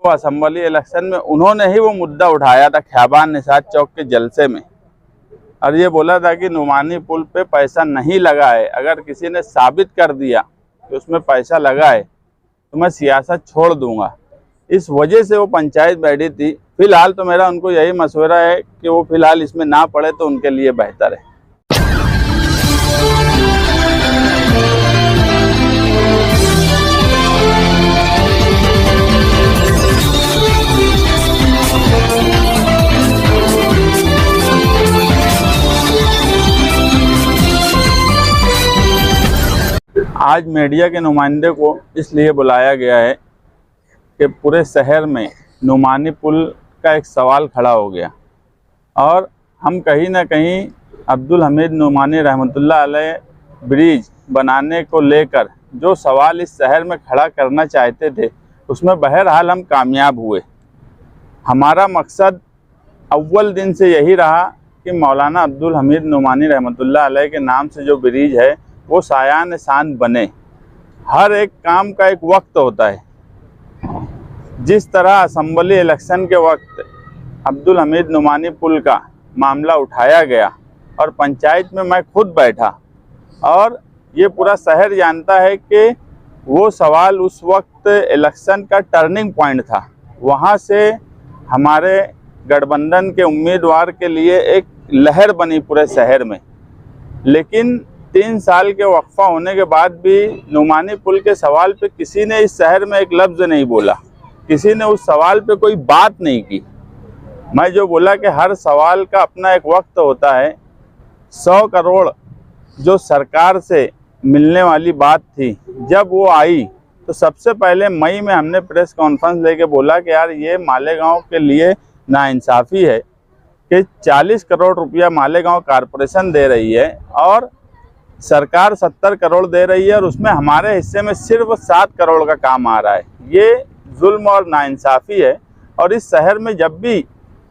Assembly election में उन्होंने ही वो मुद्दा उठाया था ख्याबान निसार चौक के जलसे में, और ये बोला था कि नुमानी पुल पे पैसा नहीं लगा है। अगर किसी ने साबित कर दिया कि उसमें पैसा लगा है तो मैं सियासत छोड़ दूंगा। इस वजह से वो पंचायत बैठी थी। फिलहाल तो मेरा उनको यही मशवरा है कि वो फिलहाल इसमें ना पड़े तो उनके लिए बेहतर है। आज मीडिया के नुमाइंदे को इसलिए बुलाया गया है कि पूरे शहर में नुमानी पुल का एक सवाल खड़ा हो गया, और हम कहीं ना कहीं अब्दुल हमीद नुमानी रहमतुल्लाह अलैह ब्रिज बनाने को लेकर जो सवाल इस शहर में खड़ा करना चाहते थे उसमें बहरहाल हम कामयाब हुए। हमारा मकसद अव्वल दिन से यही रहा कि मौलाना अब्दुल हमीद नुमानी रहमतुल्लाह अलैह के नाम से जो ब्रिज है वो सायान शान बने। हर एक काम का एक वक्त होता है। जिस तरह असेंबली इलेक्शन के वक्त अब्दुल हमीद नुमानी पुल का मामला उठाया गया और पंचायत में मैं खुद बैठा, और ये पूरा शहर जानता है कि वो सवाल उस वक्त इलेक्शन का टर्निंग पॉइंट था। वहाँ से हमारे गठबंधन के उम्मीदवार के लिए एक लहर बनी पूरे शहर में। लेकिन 3 साल के वक्फा होने के बाद भी नुमानी पुल के सवाल पे किसी ने इस शहर में एक लफ्ज़ नहीं बोला, किसी ने उस सवाल पे कोई बात नहीं की। मैं जो बोला कि हर सवाल का अपना एक वक्त होता है। 100 करोड़ जो सरकार से मिलने वाली बात थी, जब वो आई तो सबसे पहले मई में हमने प्रेस कॉन्फ्रेंस लेके बोला कि यार ये मालेगांव के लिए नाइंसाफ़ी है कि 40 करोड़ रुपया मालेगांव कॉरपोरेशन दे रही है और सरकार 70 करोड़ दे रही है, और उसमें हमारे हिस्से में सिर्फ 7 करोड़ का काम आ रहा है। ये जुल्म और नाइंसाफ़ी है। और इस शहर में जब भी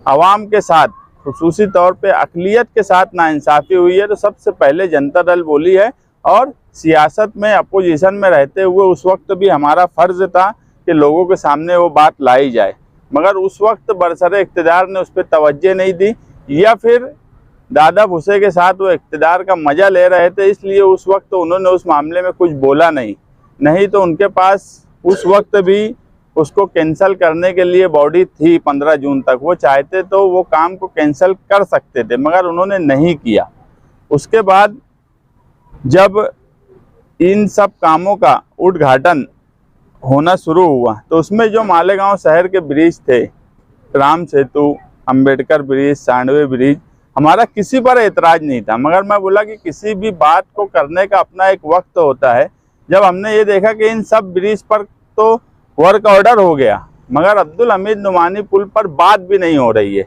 आवाम के साथ, खुसूसी तौर पे अक़लियत के साथ नाइंसाफ़ी हुई है तो सबसे पहले जनता दल बोली है, और सियासत में अपोजिशन में रहते हुए उस वक्त भी हमारा फ़र्ज़ था कि लोगों के सामने वो बात लाई जाए। मगर उस वक्त बरसरे इक़्तिदार ने उस पर तवज्जो नहीं दी, या फिर दादा भूसे के साथ वो इक़्तिदार का मज़ा ले रहे थे, इसलिए उस वक्त तो उन्होंने उस मामले में कुछ बोला नहीं तो उनके पास उस वक्त भी उसको कैंसिल करने के लिए बॉडी थी 15 जून तक। वो चाहते तो वो काम को कैंसिल कर सकते थे, मगर उन्होंने नहीं किया। उसके बाद जब इन सब कामों का उद्घाटन होना शुरू हुआ तो उसमें जो मालेगांव शहर के ब्रिज थे, राम सेतु, अंबेडकर ब्रिज, सांडवे ब्रिज, हमारा किसी पर एतराज़ नहीं था। मगर मैं बोला कि किसी भी बात को करने का अपना एक वक्त होता है। जब हमने ये देखा कि इन सब ब्रिज पर तो वर्क ऑर्डर हो गया, मगर अब्दुल हमीद नुमानी पुल पर बात भी नहीं हो रही है,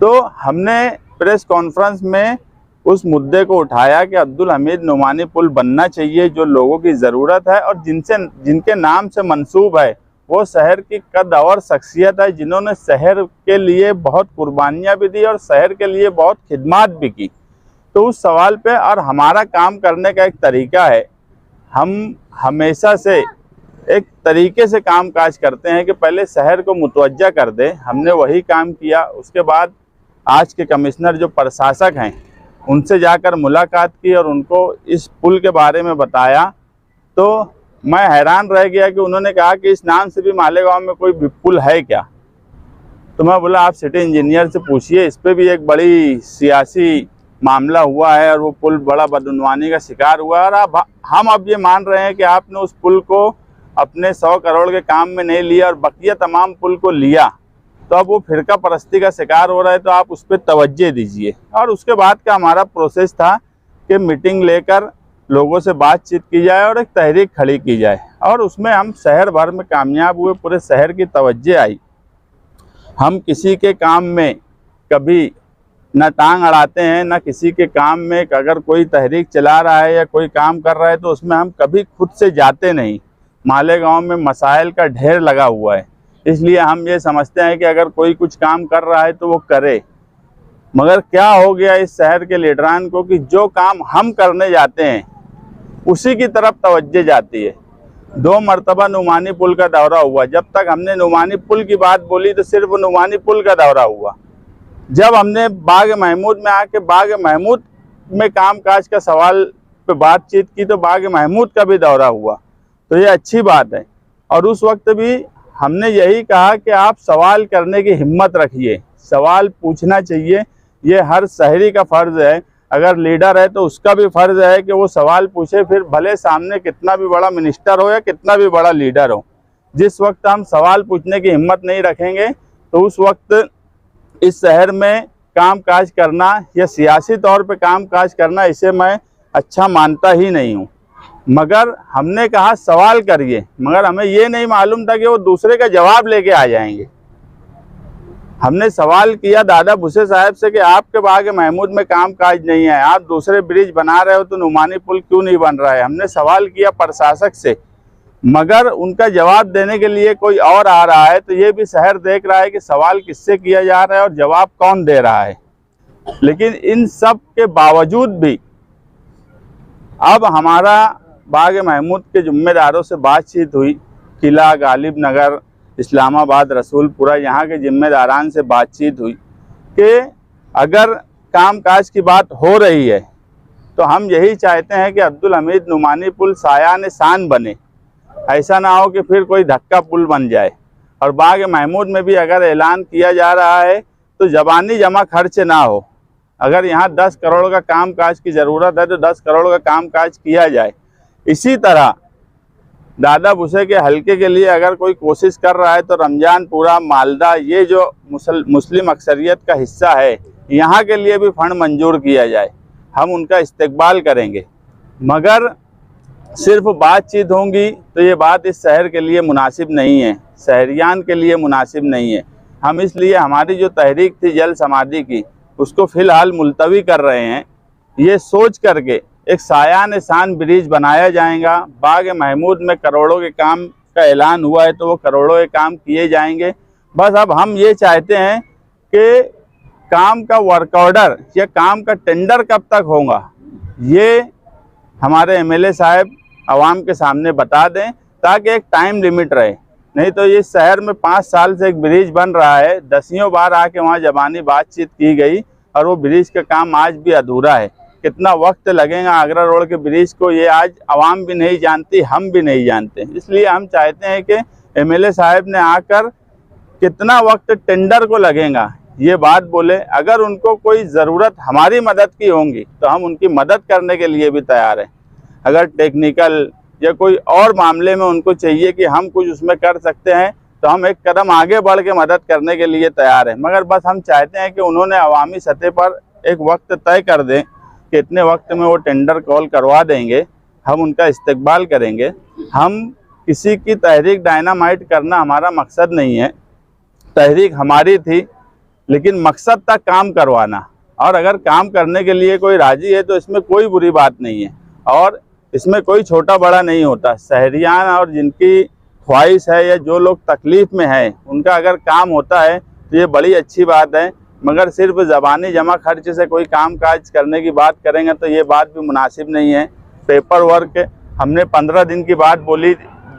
तो हमने प्रेस कॉन्फ्रेंस में उस मुद्दे को उठाया कि अब्दुल हमीद नुमानी पुल बनना चाहिए, जो लोगों की ज़रूरत है और जिनके नाम से मंसूब है वो शहर की कद और शख्सियत है, जिन्होंने शहर के लिए बहुत कुर्बानियाँ भी दी और शहर के लिए बहुत खिदमात भी की। तो उस सवाल पे, और हमारा काम करने का एक तरीका है, हम हमेशा से एक तरीके से काम काज करते हैं कि पहले शहर को मुतवज्जा कर दें। हमने वही काम किया। उसके बाद आज के कमिश्नर जो प्रशासक हैं उनसे जाकर मुलाकात की और उनको इस पुल के बारे में बताया, तो मैं हैरान रह गया कि उन्होंने कहा कि इस नाम से भी मालेगांव में कोई पुल है क्या। तो मैं बोला आप सिटी इंजीनियर से पूछिए, इस पर भी एक बड़ी सियासी मामला हुआ है और वो पुल बड़ा बदउनवानी का शिकार हुआ है, और हम अब ये मान रहे हैं कि आपने उस पुल को अपने 100 करोड़ के काम में नहीं लिया और बकिया तमाम पुल को लिया, तो अब वो फिरका परस्ती का शिकार हो रहा है, तो आप उस पर तवज्जो दीजिए। और उसके बाद का हमारा प्रोसेस था कि मीटिंग लेकर लोगों से बातचीत की जाए और एक तहरीक खड़ी की जाए, और उसमें हम शहर भर में कामयाब हुए। पूरे शहर की तवज्जो आई। हम किसी के काम में कभी न टांग अड़ाते हैं, न किसी के काम में अगर कोई तहरीक चला रहा है या कोई काम कर रहा है तो उसमें हम कभी खुद से जाते नहीं। मालेगांव में मसाइल का ढेर लगा हुआ है, इसलिए हम ये समझते हैं कि अगर कोई कुछ काम कर रहा है तो वो करे। मगर क्या हो गया इस शहर के लीडरान को कि जो काम हम करने जाते हैं उसी की तरफ तवज्जो जाती है। 2 मरतबा नुमानी पुल का दौरा हुआ। जब तक हमने नुमानी पुल की बात बोली तो सिर्फ नुमानी पुल का दौरा हुआ। जब हमने बाग महमूद में आके बाग महमूद में कामकाज का सवाल पे बातचीत की तो बाग महमूद का भी दौरा हुआ। तो ये अच्छी बात है। और उस वक्त भी हमने यही कहा कि आप सवाल करने की हिम्मत रखिए, सवाल पूछना चाहिए, ये हर शहरी का फ़र्ज़ है। अगर लीडर है तो उसका भी फ़र्ज़ है कि वो सवाल पूछे, फिर भले सामने कितना भी बड़ा मिनिस्टर हो या कितना भी बड़ा लीडर हो। जिस वक्त हम सवाल पूछने की हिम्मत नहीं रखेंगे तो उस वक्त इस शहर में कामकाज करना या सियासी तौर पे कामकाज करना, इसे मैं अच्छा मानता ही नहीं हूँ। मगर हमने कहा सवाल करिए, मगर हमें ये नहीं मालूम था कि वो दूसरे का जवाब लेके आ जाएंगे। हमने सवाल किया दादा भुसे साहब से कि आपके बाग महमूद में कामकाज नहीं है, आप दूसरे ब्रिज बना रहे हो तो नुमानी पुल क्यों नहीं बन रहा है। हमने सवाल किया प्रशासक से, मगर उनका जवाब देने के लिए कोई और आ रहा है। तो ये भी शहर देख रहा है कि सवाल किससे किया जा रहा है और जवाब कौन दे रहा है। लेकिन इन सब के बावजूद भी अब हमारा बाग महमूद के जिम्मेदारों से बातचीत हुई। किला, गालिब नगर, इस्लामाबाद, रसूलपुरा, यहाँ के जिम्मेदारान से बातचीत हुई कि अगर कामकाज की बात हो रही है तो हम यही चाहते हैं कि अब्दुल हमीद नुमानी पुल सायान शान बने। ऐसा ना हो कि फिर कोई धक्का पुल बन जाए। और बाग महमूद में भी अगर ऐलान किया जा रहा है तो ज़बानी जमा खर्च ना हो। अगर यहाँ 10 करोड़ का कामकाज की ज़रूरत है तो 10 करोड़ का कामकाज किया जाए। इसी तरह दादा भुसे के हलके के लिए अगर कोई कोशिश कर रहा है तो रमजानपुरा, मालदा, ये जो मुस्लिम अक्सरियत का हिस्सा है, यहाँ के लिए भी फंड मंजूर किया जाए। हम उनका इस्तकबाल करेंगे। मगर सिर्फ बातचीत होंगी तो ये बात इस शहर के लिए मुनासिब नहीं है, शहरियान के लिए मुनासिब नहीं है। हम इसलिए हमारी जो तहरीक थी जल समाधि की, उसको फ़िलहाल मुलतवी कर रहे हैं, ये सोच करके एक सायान शान ब्रिज बनाया जाएगा। बाग महमूद में करोड़ों के काम का ऐलान हुआ है तो वो करोड़ों के काम किए जाएंगे। बस अब हम ये चाहते हैं कि काम का वर्क ऑर्डर या काम का टेंडर कब तक होगा, ये हमारे एमएलए साहब आवाम के सामने बता दें ताकि एक टाइम लिमिट रहे। नहीं तो ये शहर में 5 साल से एक ब्रिज बन रहा है, 10 बार आके वहाँ ज़बानी बातचीत की गई और वो ब्रिज का काम आज भी अधूरा है। कितना वक्त लगेगा आगरा रोड के ब्रिज को, ये आज आवाम भी नहीं जानती, हम भी नहीं जानते। इसलिए हम चाहते हैं कि एमएलए साहब ने आकर कितना वक्त टेंडर को लगेगा ये बात बोले। अगर उनको कोई ज़रूरत हमारी मदद की होंगी तो हम उनकी मदद करने के लिए भी तैयार हैं। अगर टेक्निकल या कोई और मामले में उनको चाहिए कि हम कुछ उसमें कर सकते हैं तो हम एक कदम आगे बढ़ के मदद करने के लिए तैयार हैं। मगर बस हम चाहते हैं कि उन्होंने अवामी सतह पर एक वक्त तय कर दें कि इतने वक्त में वो टेंडर कॉल करवा देंगे, हम उनका इस्तकबाल करेंगे। हम किसी की तहरीक डायनामाइट करना हमारा मकसद नहीं है। तहरीक हमारी थी लेकिन मकसद तक काम करवाना, और अगर काम करने के लिए कोई राज़ी है तो इसमें कोई बुरी बात नहीं है और इसमें कोई छोटा बड़ा नहीं होता। शहरियान और जिनकी ख्वाहिश है या जो लोग तकलीफ़ में हैं उनका अगर काम होता है तो ये बड़ी अच्छी बात है। मगर सिर्फ ज़बानी जमा खर्च से कोई काम काज करने की बात करेंगे तो ये बात भी मुनासिब नहीं है। पेपर वर्क हमने 15 दिन की बात बोली,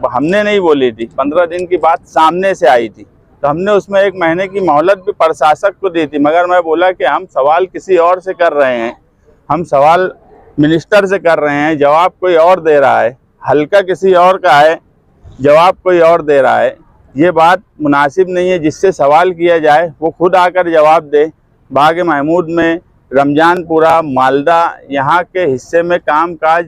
हमने नहीं बोली थी, 15 दिन की बात सामने से आई थी तो हमने उसमें 1 महीने की मोहलत भी प्रशासक को दी थी। मगर मैं बोला कि हम सवाल किसी और से कर रहे हैं, हम सवाल मिनिस्टर से कर रहे हैं, जवाब कोई और दे रहा है, हल्का किसी और का है, जवाब कोई और दे रहा है। ये बात मुनासिब नहीं है। जिससे सवाल किया जाए वो खुद आकर जवाब दे। बाग महमूद में, रमजानपुरा, मालदा, यहाँ के हिस्से में कामकाज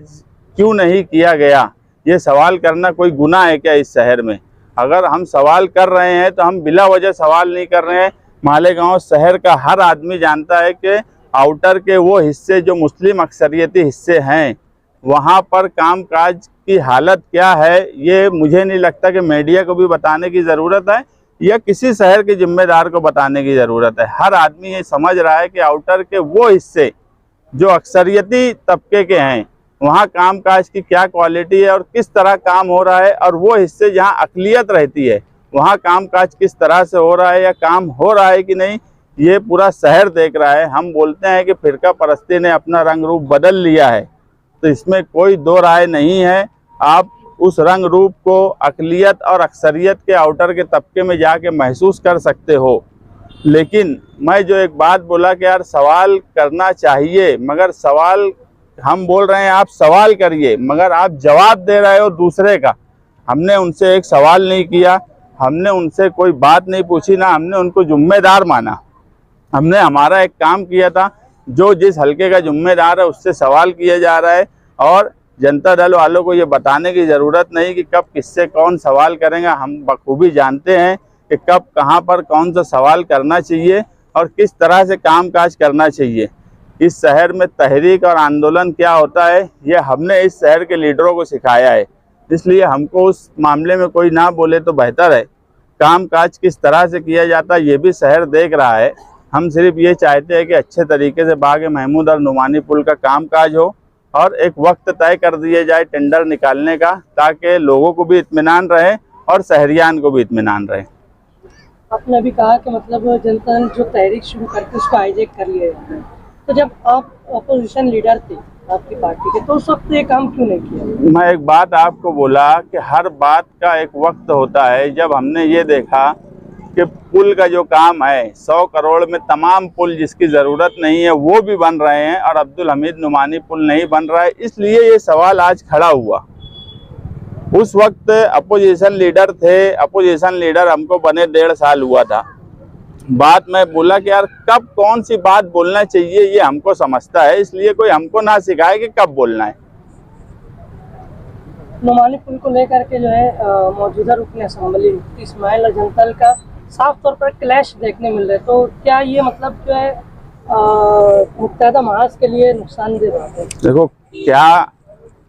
क्यों नहीं किया गया, ये सवाल करना कोई गुनाह है क्या इस शहर में? अगर हम सवाल कर रहे हैं तो हम बिला वजह सवाल नहीं कर रहे हैं। मालेगांव शहर का हर आदमी जानता है कि आउटर के वो हिस्से जो मुस्लिम अक्सरियती हिस्से हैं वहाँ पर कामकाज की हालत क्या है, ये मुझे नहीं लगता कि मीडिया को भी बताने की ज़रूरत है या किसी शहर के जिम्मेदार को बताने की ज़रूरत है। हर आदमी ये समझ रहा है कि आउटर के वो हिस्से जो अक्सरियती तबके के हैं वहाँ कामकाज की क्या क्वालिटी है और किस तरह काम हो रहा है, और वो हिस्से जहाँ अक़लियत रहती है वहाँ कामकाज किस तरह से हो रहा है या काम हो रहा है कि नहीं, ये पूरा शहर देख रहा है। हम बोलते हैं कि फ़िरका परस्ती ने अपना रंग रूप बदल लिया है तो इसमें कोई दो राय नहीं है। आप उस रंग रूप को अक़लियत और अक्सरियत के आउटर के तबके में जाके महसूस कर सकते हो। लेकिन मैं जो एक बात बोला कि यार सवाल करना चाहिए, मगर सवाल हम बोल रहे हैं आप सवाल करिए, मगर आप जवाब दे रहे हो दूसरे का। हमने उनसे एक सवाल नहीं किया, हमने उनसे कोई बात नहीं पूछी, ना हमने उनको जिम्मेदार माना। हमने हमारा एक काम किया था, जो जिस हल्के का जिम्मेदार है उससे सवाल किया जा रहा है। और जनता दल वालों को ये बताने की ज़रूरत नहीं कि कब किससे कौन सवाल करेंगे। हम बखूबी जानते हैं कि कब कहाँ पर कौन सा सवाल करना चाहिए और किस तरह से कामकाज करना चाहिए। इस शहर में तहरीक और आंदोलन क्या होता है, ये हमने इस शहर के लीडरों को सिखाया है। इसलिए हमको उस मामले में कोई ना बोले तो बेहतर है। कामकाज किस तरह से किया जाता है ये भी शहर देख रहा है। हम सिर्फ ये चाहते हैं कि अच्छे तरीके से बाग महमूद और नुमानी पुल का कामकाज हो और एक वक्त तय कर दिया जाए टेंडर निकालने का, ताकि लोगों को भी इत्मीनान रहे और शहरियान को भी इत्मीनान रहे। आपने अभी कहा कि मतलब जनता ने जो तहरीक शुरू करके उसको हाईजैक कर लिया जाता है, तो जब आप अपोजिशन लीडर थे आपकी पार्टी के, तो उस वक्त ये काम क्यों नहीं किया? मैं एक बात आपको बोला कि हर बात का एक वक्त होता है। जब हमने ये देखा कि पुल का जो काम है 100 करोड़ में तमाम पुल जिसकी ज़रूरत नहीं है वो भी बन रहे हैं और अब्दुल हमीद नुमानी पुल नहीं बन रहा है, इसलिए ये सवाल आज खड़ा हुआ। उस वक्त अपोजिशन लीडर थे, अपोजिशन लीडर हमको बने 1.5 साल हुआ था। बात मैं बोला कि यार कब कौन सी बात बोलना चाहिए ये हमको समझता है, इसलिए कोई हमको ना सिखाए कि कब बोलना है। नुमानी पुल को लेकर के जो है मौजूदा रुकन असेंबली इस्माइल अजंतल का साफ तौर पर क्लैश देखने मिल रहा है, तो क्या ये मतलब जो है मुत्तहदा महाज के लिए नुकसानदेह बात है? देखो क्या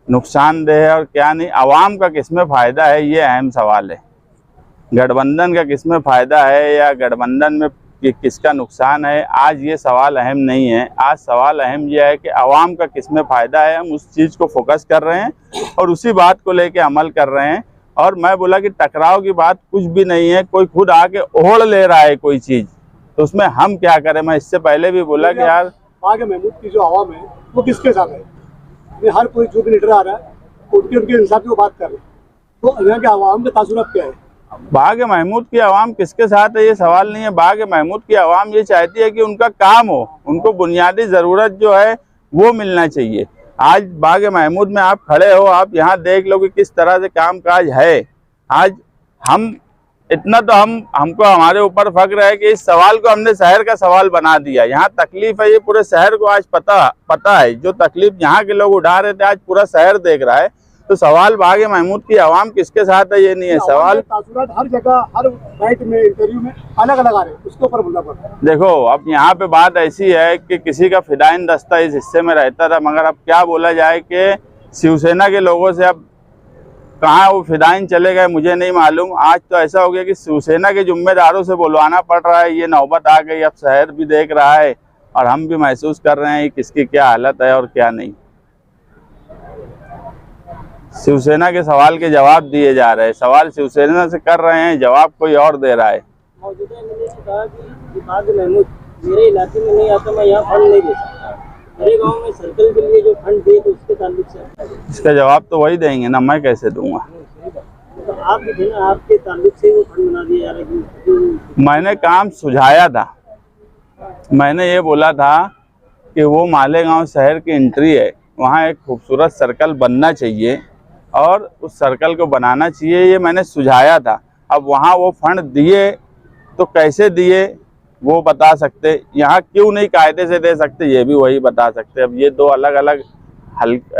नुकसानदेह है और क्या नहीं, आवाम का किसमें फ़ायदा है ये अहम सवाल है। गठबंधन का किसमें फ़ायदा है या गठबंधन में किसका नुकसान है, आज ये सवाल अहम नहीं है। आज सवाल अहम यह है कि आवाम का किसमें फ़ायदा है। हम उस चीज़ को फोकस कर रहे हैं और उसी बात को लेके अमल कर रहे हैं। और मैं बोला कि टकराव की बात कुछ भी नहीं है, कोई खुद आके ओढ़ ले रहा है कोई चीज़, तो उसमें हम क्या करें। मैं इससे पहले भी बोला कि यार बाग महमूद की जो आवाम है वो किसके साथ है? हर कोई जो भी लीडर आ रहा है उनके हिसाब से वो बात कर रहे हैं, तो यहाँ के आवाम के तासुरात क्या है? बाग महमूद की आवाम किसके साथ है ये सवाल नहीं है। बाग महमूद की आवाम ये चाहती है कि उनका काम हो, उनको बुनियादी ज़रूरत जो है वो मिलना चाहिए। आज बाग महमूद में आप खड़े हो, आप यहाँ देख लो कि किस तरह से कामकाज है। आज हम इतना तो हमको हमारे ऊपर फख्र है कि इस सवाल को हमने शहर का सवाल बना दिया। यहाँ तकलीफ है ये पूरे शहर को आज पता है। जो तकलीफ यहाँ के लोग उठा रहे थे आज पूरा शहर देख रहा है। तो सवाल बाग महमूद की आवाम किसके साथ है ये नहीं है सवाल। हर जगह हर राइट में इंटरव्यू में अलग अलग आ रहे हैं, उसके ऊपर बोलना पड़ता है। देखो अब यहाँ पे बात ऐसी है कि किसी का फिदाइन दस्ता इस हिस्से में रहता था, मगर अब क्या बोला जाए कि शिवसेना के लोगों से अब कहाँ वो फिदाइन चले गए मुझे नहीं मालूम। आज तो ऐसा हो गया कि शिवसेना के जिम्मेदारों से बुलवाना पड़ रहा है। ये नौबत आ गई, अब शहर भी देख रहा है और हम भी महसूस कर रहे हैं किसकी क्या हालत है और क्या नहीं। शिवसेना के सवाल के जवाब दिए जा रहे हैं, सवाल शिवसेना से कर रहे हैं, जवाब कोई और दे रहा है। मौजूदा एमएलए ने कहा कि बाग महमूद मेरे इलाके में नहीं आता, मैं यहाँ फंड नहीं दे सकता। मेरे गांव में सर्कल के लिए जो फंड दे तो उसके ताल्लुक से इसका जवाब तो वही देंगे ना, मैं कैसे दूंगा। तो आप भी थे ना, आपके ताल्लुक से वो फंड बना दिया जा रहा है। मैंने काम सुझाया था, मैंने ये बोला था कि वो मालेगांव शहर की एंट्री है, वहाँ एक खूबसूरत सर्कल बनना चाहिए और उस सर्कल को बनाना चाहिए, ये मैंने सुझाया था। अब वहाँ वो फंड दिए तो कैसे दिए वो बता सकते, यहाँ क्यों नहीं कायदे से दे सकते ये भी वही बता सकते। अब ये दो अलग अलग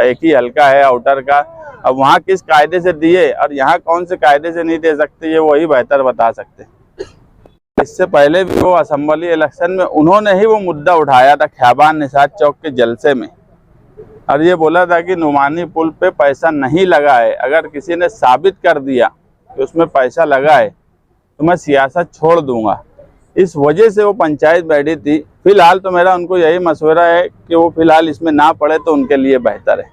एक ही हल्का है आउटर का, अब वहाँ किस कायदे से दिए और यहाँ कौन से कायदे से नहीं दे सकते ये वही बेहतर बता सकते। इससे पहले भी वो असेंबली इलेक्शन में उन्होंने ही वो मुद्दा उठाया था ख्याबान निसात चौक के जलसे में, और ये बोला था कि नुमानी पुल पे पैसा नहीं लगा है। अगर किसी ने साबित कर दिया कि उसमें पैसा लगा है तो मैं सियासत छोड़ दूंगा। इस वजह से वो पंचायत बैठी थी। फिलहाल तो मेरा उनको यही मशवरा है कि वो फिलहाल इसमें ना पड़े तो उनके लिए बेहतर है।